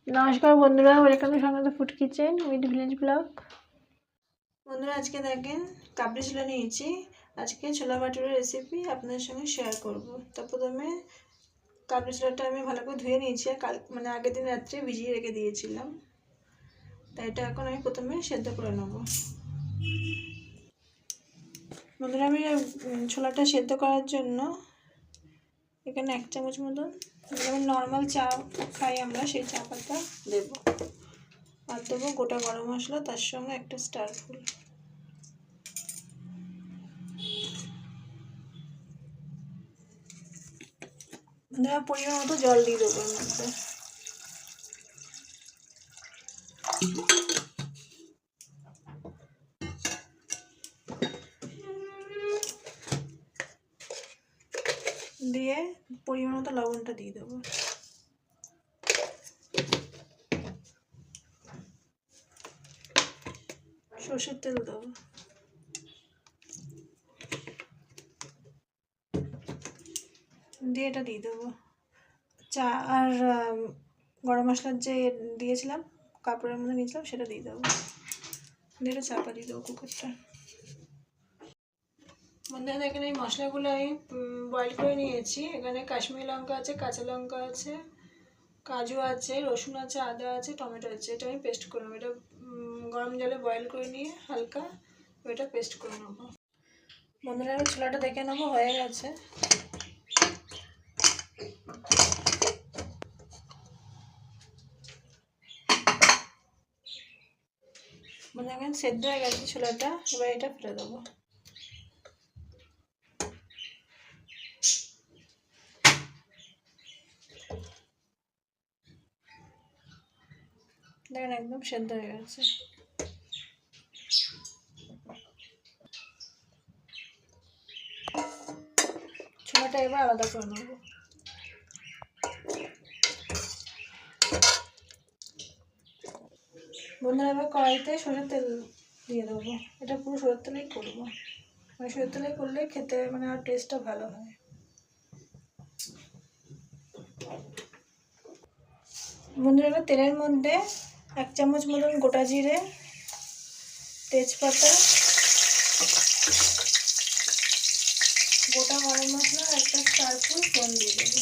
নমস্কার বন্ধুরা, welcome to Sangeeta food kitchen with village blog. বন্ধুরা, আজকে দেখেন কাবলি ছোলা নিয়েছি। আজকে ছোলা বাটুরের রেসিপি আপনাদের সঙ্গে শেয়ার করব। তো প্রথমে কাবলি ছোলাটা আমি ভালো করে ধুয়ে নিয়েছি, আর আগের দিন রাত্রে ভিজিয়ে রেখে দিয়েছিলাম। তাই এটা এখন আমি প্রথমে সেদ্ধ করে নেব। বন্ধুরা, আমি ছোলাটা সেদ্ধ করার জন্য এখানে 1 চামচ মতন, যেমন নর্মাল চা খাই আমরা সেই চা পাতা দেবো। আর দেবো গোটা গরম মশলা, তার সঙ্গে একটা স্টার ফুল। পরিমাণ মতো জল দিয়ে দেবো এর মধ্যে। দিয়ে পরিমাণ মতো লবণটা দিয়ে দেবো। সরষের তেল দেবো। দিয়ে এটা দিয়ে দেবো। চা আর গরম মশলার যে দিয়েছিলাম, কাপড়ের মধ্যে নিয়েছিলাম, সেটা দিয়ে দেবো। দিয়ে এটা চাপা দিয়ে দেবো কুকারটা। বন্ধুরা, দেখেন এই মশলাগুলো আমি বয়েল করে নিয়েছি। এখানে কাশ্মীরি লঙ্কা আছে, কাঁচা লঙ্কা আছে, কাজু আছে, রসুন আছে, আদা আছে, টমেটো আছে। এটা আমি পেস্ট করে নেবো। এটা গরম জলে বয়েল করে নিয়ে হালকা এটা পেস্ট করে নেবো। বন্ধুরা, আমি ছোলাটা দেখে নেবো হয়ে গেছে। বন্ধুরা, এখন সেদ্ধ হয়ে গেছে ছোলাটা। এবার এটা ফেলে দেবো। দেখেন একদম সেদ্ধ হয়ে গেছে। ছোলাটা এবার আলাদা করে নেবো। বন্ধুরা, এবার কড়াইতে সরষের তেল দিয়ে দেবো। এটা পুরো সরষের তেলেই করবো। সরষের তেলে করলে খেতে আর টেস্টটা ভালো হয়। বন্ধুরা, এবার তেলের মধ্যে 1 চামচ মতন গোটা জিরে, তেজপাতা, গোটা গরম মশলা, একটা স্টার ফুল ফোড়ন দিয়ে দেবো।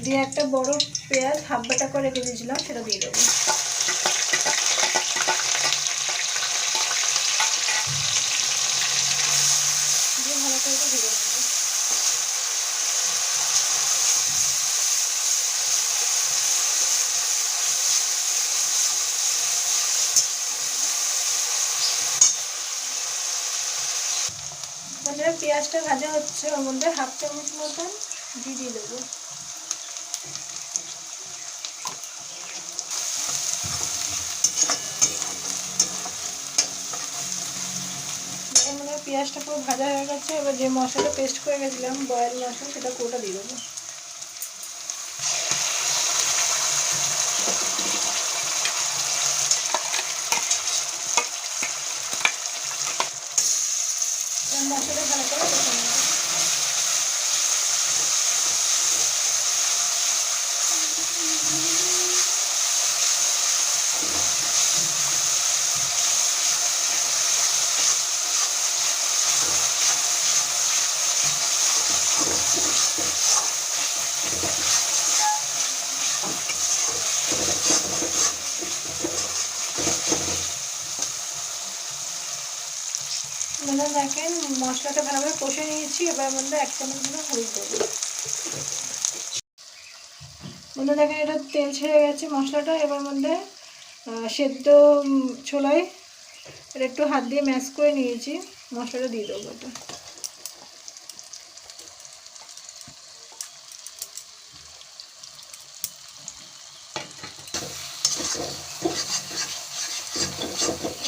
দিয়ে একটা বড় পেঁয়াজ হাফ বাটা করে রেখে দিয়েছিলাম, সেটা দিয়ে দেবো। দিয়ে ভালো করে ভেজে নেবো। বন্ধুরা, পেঁয়াজটা ভাজা হচ্ছে, ওর মধ্যে 1/2 চামচ মতন ঘি দিয়ে দেবো। পেঁয়াজটা পুরো ভাজা হয়ে গেছে। এবার যে মশলাটা পেস্ট করে গেছিলাম, বয়েল মশলা, সেটা পুরোটা দিয়ে দেবো। মশলাটা ভালো করে কষে নেবো। দেখেন মশলাটা ভালোভাবে কষে নিয়েছি। এবার মধ্যে 1 চামচ মতো হলুদ দেবো। দেখেন এটা তেল ছেড়ে গেছে মশলাটা। এবার মধ্যে সেদ্ধ ছোলায় এটা একটু হাত দিয়ে ম্যাশ করে নিয়েছি, মশলাটা দিয়ে দেবো।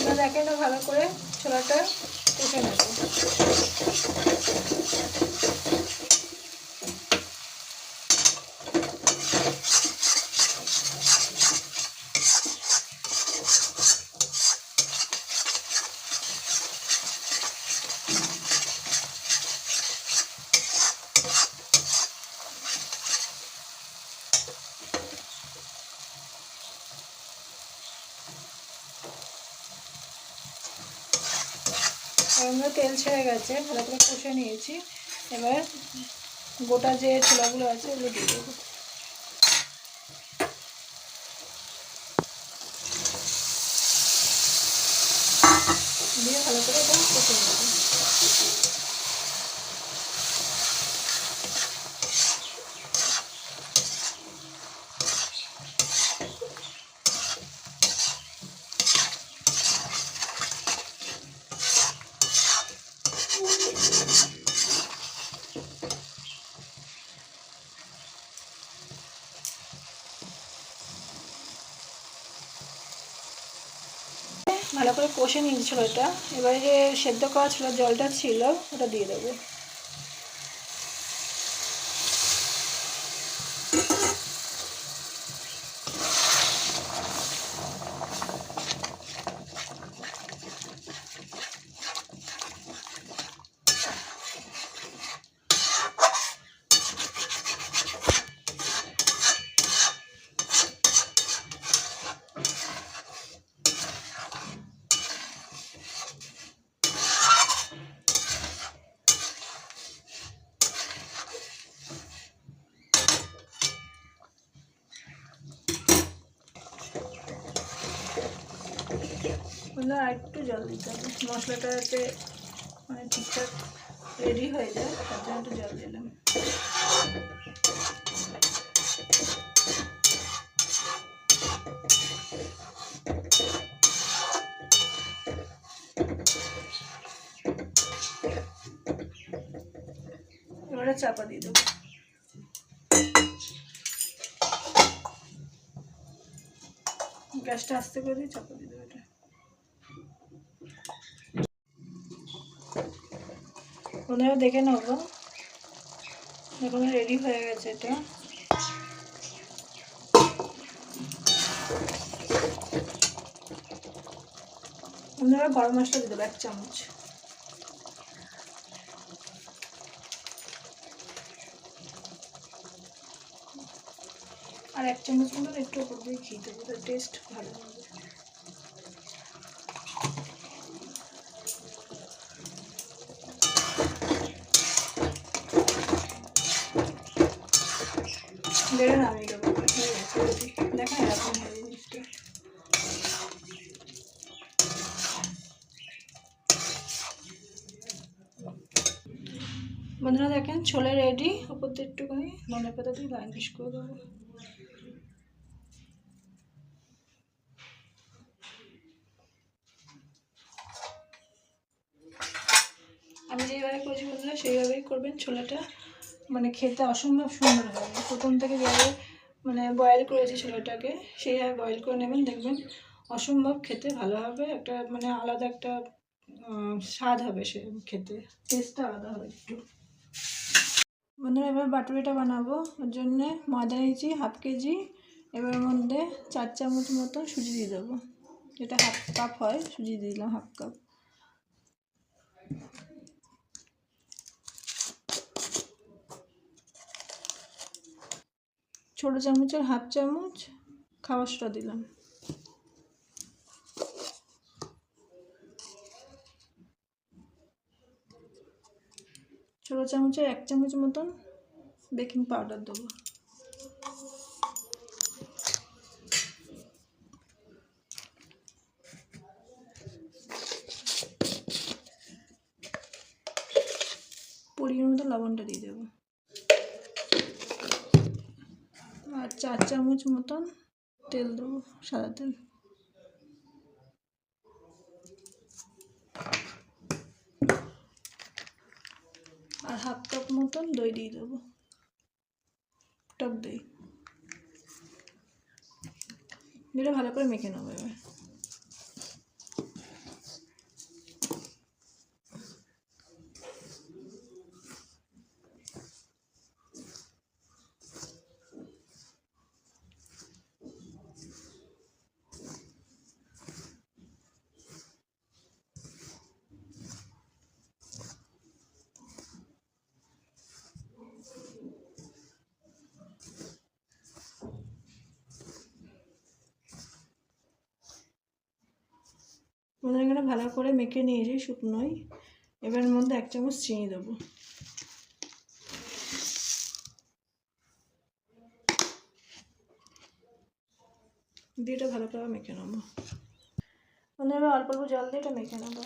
এটা দেখেন ভালো করে ছোলাটা কষে নেব। আমরা তেল ছেড়ে গেছে, ভালো করে কষে নিয়েছি। এবার গোটা যে ছোলাগুলো আছে ওগুলো দিয়ে দেবো। দিয়ে ভালো করে এটা কষে নেবো। ভালো করে কষে নিয়েছিল এটা। এবারে যে সেদ্ধ করা ছিল জলটা ছিল ওটা দিয়ে দেবো। আর একটু জল দিতে হবে, মশলাটা যাতে মানে ঠিকঠাক রেডি হয়ে যায়, তার জন্য একটু জল দিলাম। এবারে চাপা দিয়ে দেবো। গ্যাসটা আস্তে করে দিয়ে চাপা দিয়ে দেবো। এটা ওনারা দেখে নেবো, দেখুন রেডি হয়ে গেছে এটা। ওনারা গরম মশলা দিয়ে দেবো 1 চামচ। আর 1 চামচ মতন একটু উপর দিয়ে ঘি দেবো, তার টেস্ট ভালো হবে। বেড়ে নামিয়ে দেবো। দেখেন এরকম হবে জিনিসটা। বন্ধুরা দেখেন ছোলে রেডি। উপর দিয়ে একটুখানি ধনে পাতা দিয়ে গার্নিশ করে দেবো। আমি যেইভাবে করেছি বন্ধুরা সেইভাবেই করবেন। ছোলাটা মানে খেতে অসম্ভব সুন্দর হবে। প্রথম থেকে যেভাবে মানে বয়েল করেছি ছোলাটাকে সেইভাবে বয়েল করে নেবেন, দেখবেন অসম্ভব খেতে ভালো হবে। একটা মানে আলাদা একটা স্বাদ হবে, সে খেতে টেস্টটা আলাদা হবে একটু। বন্ধুরা এবার বাটুরিটা বানাবো, ওর জন্যে ময়দা নিয়েছি 1/2 কেজি। এবার ওর মধ্যে 4 চামচ মতো সুজি দিয়ে দেবো। যেটা 1/2 কাপ হয় সুজি দিয়ে দিলাম 1/2 কাপ। ছোটো চামচের 1/2 চামচ খাবার সোডা দিলাম। ছোটো চামচের 1 চামচ মতন বেকিং পাউডার দেবো। পরিমাণ মতো লবণটা দিয়ে দেবো। আর 4 চামচ মতন তেল দেবো, সাদা তেল। আর 1/2 কাপ মতন দই দিয়ে দেবো, টক দই। এটা ভালো করে মেখে নেবো এবার। এখানে ভালো করে মেখে নিয়েছি শুকনোই। এবার এর মধ্যে 1 চামচ চিনি দেবো। দিয়ে এটা ভালো করে মেখে নেবো। এবার অল্প অল্প জল দিয়ে এটা মেখে নেবো।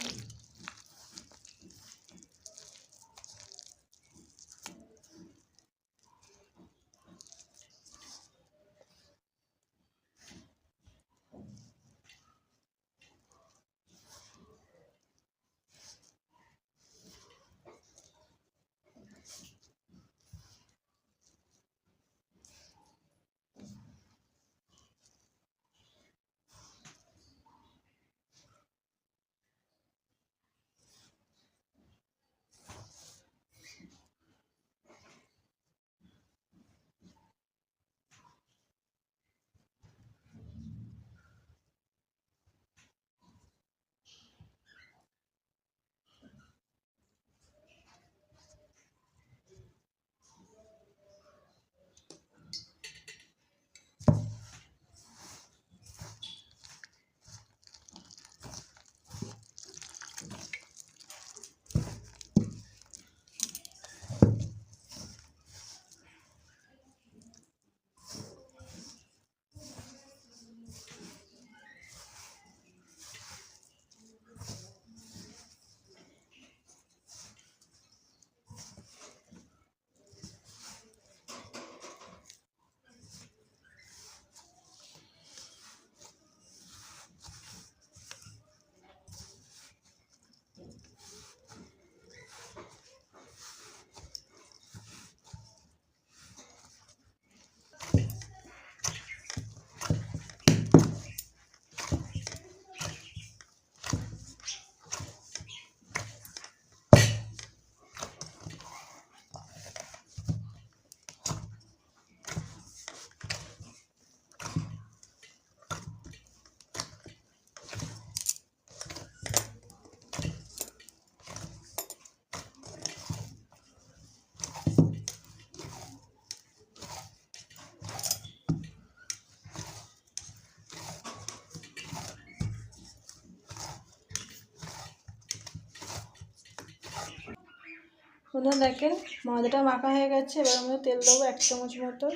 বন্ধুরা দেখেন ময়দাটা মাখা হয়ে গেছে। এবার আমরা তেল দেবো 1 চামচ মতো।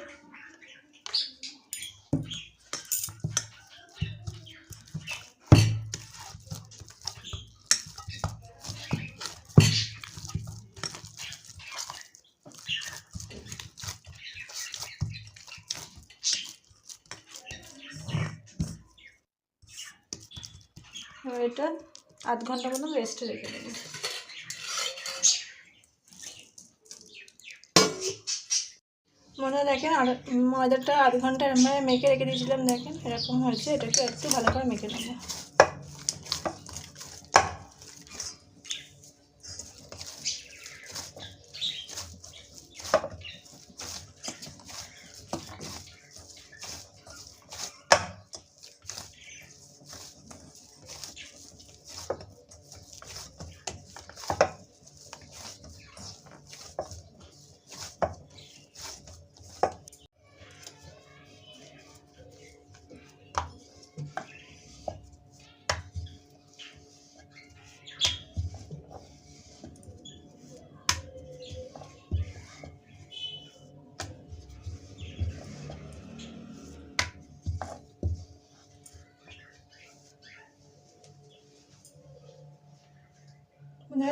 এবার এটা আধ ঘন্টা মতো রেস্টে রেখে দেবো। মনে দেখেন ময়দাটা আধ ঘন্টা মেখে রেখে দিয়েছিলাম, দেখেন এরকম হয়েছে। এটাকে একটু ভালো করে মেখে নেবো।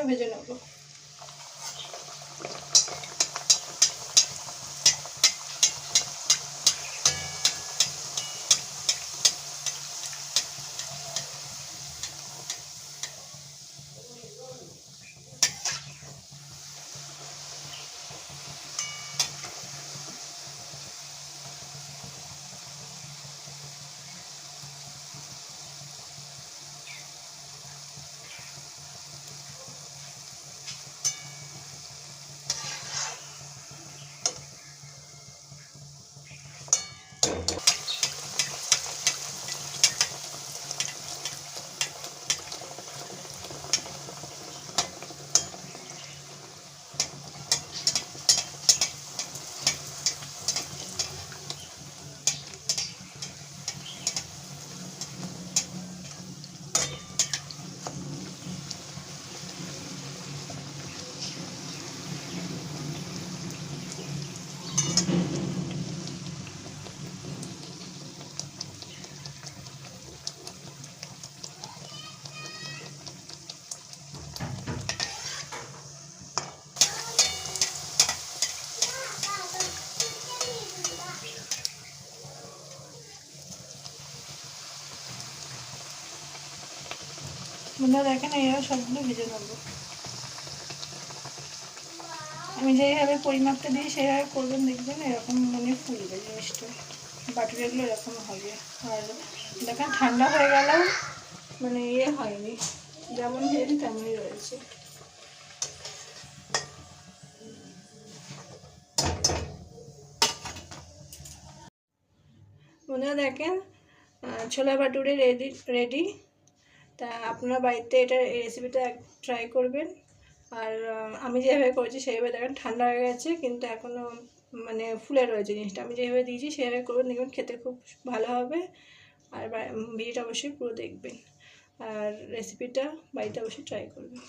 ভেজে নেবো। বন্ধুরা দেখেন এইভাবে সবগুলো ভেজে নেবো। আমি যেইভাবে পরিমাপটা দিই সেইভাবে করবেন, দেখবেন এরকম মানে ফুলবে জিনিসটা, বাটুরেগুলো এরকম হবে। আর দেখেন ঠান্ডা হয়ে গেলেও মানে ইয়ে হয়নি, যেমন ভেজেছি তেমনই রয়েছে। বন্ধুরা দেখেন ছোলা ভাটুরে রেডি। তা আপনারা বাড়িতে এটা এই রেসিপিটা ট্রাই করবেন। আর আমি যেভাবে করেছি সেইভাবে দেখেন ঠান্ডা হয়ে গেছে, কিন্তু এখনও মানে ফুলে রয়েছে জিনিসটা। আমি যেভাবে দিয়েছি সেভাবে করবেন, দেখবেন খেতে খুব ভালো হবে। আর ভিডিওটা অবশ্যই পুরো দেখবেন, আর রেসিপিটা বাড়িতে অবশ্যই ট্রাই করবেন।